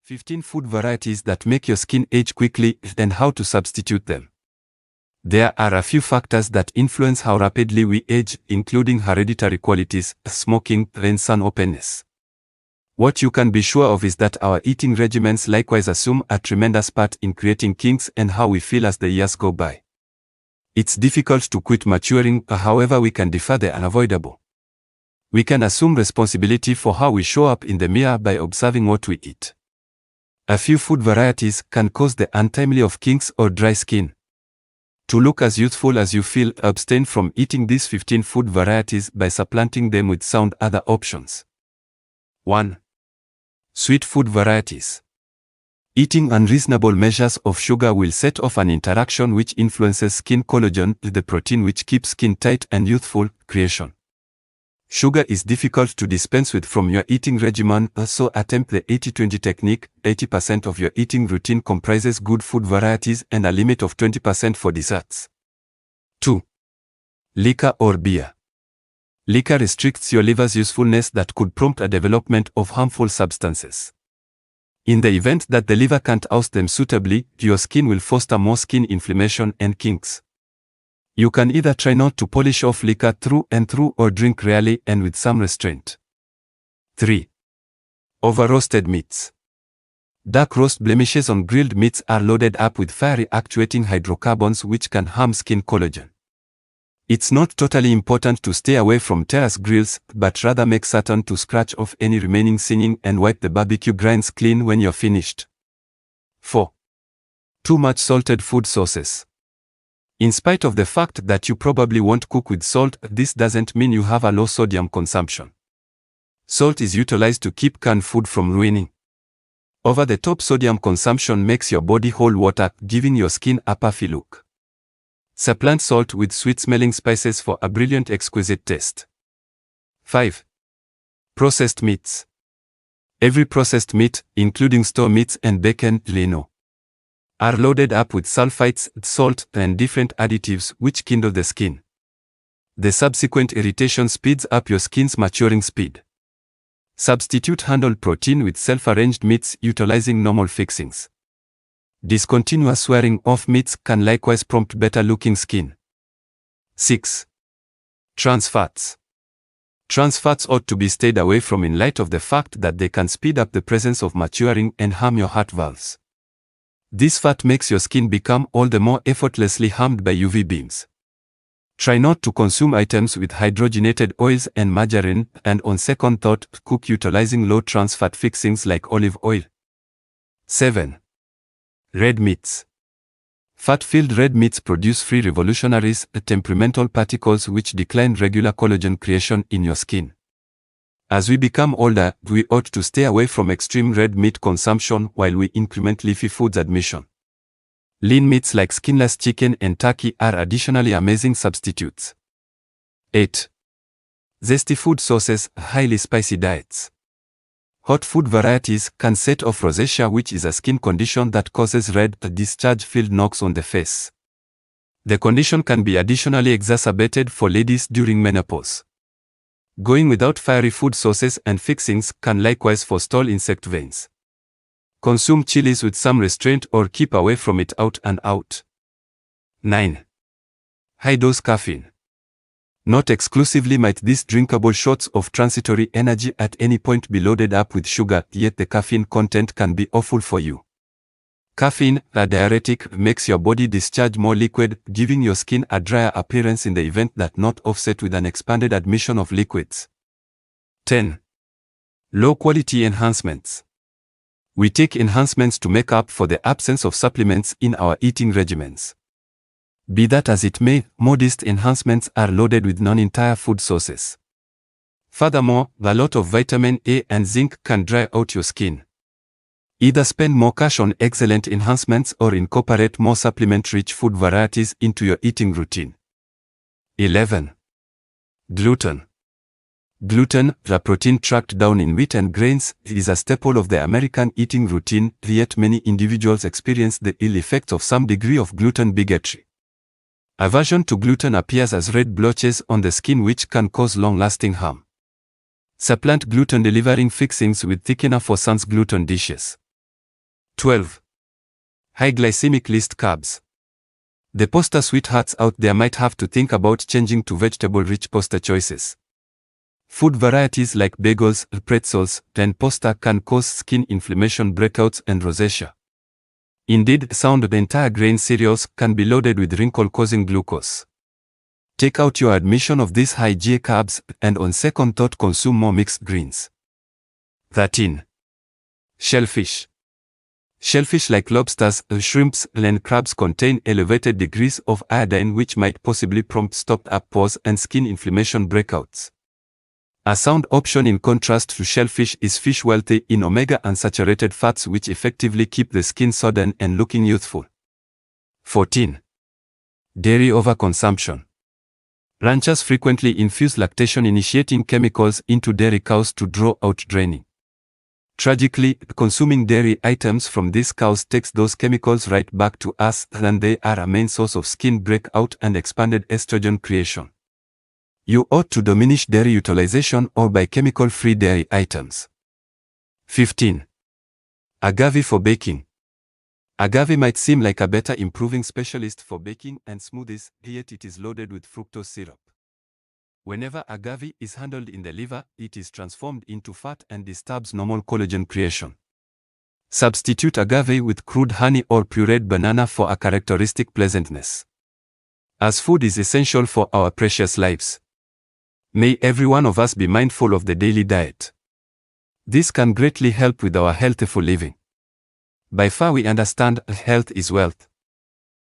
15 food varieties that make your skin age quickly and how to substitute them. There are a few factors that influence how rapidly we age, including hereditary qualities, smoking, and sun openness. What you can be sure of is that our eating regimens likewise assume a tremendous part in creating kinks and how we feel as the years go by. It's difficult to quit maturing, however we can defer the unavoidable. We can assume responsibility for how we show up in the mirror by observing what we eat. A few food varieties can cause the untimely of kinks or dry skin. To look as youthful as you feel, abstain from eating these 15 food varieties by supplanting them with sound other options. 1. Sweet food varieties. Eating unreasonable measures of sugar will set off an interaction which influences skin collagen, the protein which keeps skin tight and youthful, creation. Sugar is difficult to dispense with from your eating regimen, so attempt the 80-20 technique. 80% of your eating routine comprises good food varieties and a limit of 20% for desserts. 2. Liquor or beer. Liquor restricts your liver's usefulness that could prompt a development of harmful substances. In the event that the liver can't oust them suitably, your skin will foster more skin inflammation and kinks. You can either try not to polish off liquor through and through or drink rarely and with some restraint. 3. Over-roasted meats. Dark roast blemishes on grilled meats are loaded up with fiery actuating hydrocarbons which can harm skin collagen. It's not totally important to stay away from terrace grills, but rather make certain to scratch off any remaining seasoning and wipe the barbecue grinds clean when you're finished. 4. Too much salted food sources. In spite of the fact that you probably won't cook with salt, this doesn't mean you have a low sodium consumption. Salt is utilized to keep canned food from ruining. Over-the-top sodium consumption makes your body hold water, giving your skin a puffy look. Supplant salt with sweet-smelling spices for a brilliant exquisite taste. 5. Processed meats. Every processed meat, including store meats and bacon, lino, are loaded up with sulfites, salt, and different additives which kindle the skin. The subsequent irritation speeds up your skin's maturing speed. Substitute handled protein with self-arranged meats utilizing normal fixings. Discontinuous swearing off meats can likewise prompt better-looking skin. 6. Trans fats. Trans fats ought to be stayed away from in light of the fact that they can speed up the presence of maturing and harm your heart valves. This fat makes your skin become all the more effortlessly harmed by UV beams. Try not to consume items with hydrogenated oils and margarine, and on second thought, cook utilizing low trans fat fixings like olive oil. 7. Red meats. Fat-filled red meats produce free revolutionaries, temperamental particles which decline regular collagen creation in your skin. As we become older, we ought to stay away from extreme red meat consumption while we increment leafy foods admission. Lean meats like skinless chicken and turkey are additionally amazing substitutes. 8. Zesty food sources, highly spicy diets. Hot food varieties can set off rosacea, which is a skin condition that causes red discharge-filled knocks on the face. The condition can be additionally exacerbated for ladies during menopause. Going without fiery food sources and fixings can likewise forestall insect veins. Consume chilies with some restraint or keep away from it out and out. 9. High-dose caffeine. Not exclusively might these drinkable shots of transitory energy at any point be loaded up with sugar, yet the caffeine content can be awful for you. Caffeine, a diuretic, makes your body discharge more liquid, giving your skin a drier appearance in the event that not offset with an expanded admission of liquids. 10. Low-quality enhancements. We take enhancements to make up for the absence of supplements in our eating regimens. Be that as it may, modest enhancements are loaded with non-entire food sources. Furthermore, a lot of vitamin A and zinc can dry out your skin. Either spend more cash on excellent enhancements or incorporate more supplement-rich food varieties into your eating routine. 11. Gluten. Gluten, the protein tracked down in wheat and grains, is a staple of the American eating routine, yet many individuals experience the ill effects of some degree of gluten bigotry. Aversion to gluten appears as red blotches on the skin which can cause long-lasting harm. Supplant gluten-delivering fixings with thickener for sans gluten dishes. 12. High glycemic list carbs. The pasta sweethearts out there might have to think about changing to vegetable-rich pasta choices. Food varieties like bagels, pretzels, and pasta can cause skin inflammation, breakouts, and rosacea. Indeed, sound entire grain cereals can be loaded with wrinkle-causing glucose. Take out your admission of these high GA carbs and on second thought consume more mixed greens. 13. Shellfish. Shellfish like lobsters, shrimps, and crabs contain elevated degrees of iodine which might possibly prompt stopped-up pores and skin inflammation breakouts. A sound option in contrast to shellfish is fish wealthy in omega-unsaturated fats which effectively keep the skin sodden and looking youthful. 14. Dairy overconsumption. Ranchers frequently infuse lactation-initiating chemicals into dairy cows to draw out draining. Tragically, consuming dairy items from these cows takes those chemicals right back to us, and they are a main source of skin breakout and expanded estrogen creation. You ought to diminish dairy utilization or buy chemical-free dairy items. 15. Agave for baking. Agave might seem like a better improving specialist for baking and smoothies, yet it is loaded with fructose syrup. Whenever agave is handled in the liver, it is transformed into fat and disturbs normal collagen creation. Substitute agave with crude honey or pureed banana for a characteristic pleasantness. As food is essential for our precious lives, may every one of us be mindful of the daily diet. This can greatly help with our healthful living. By far we understand health is wealth.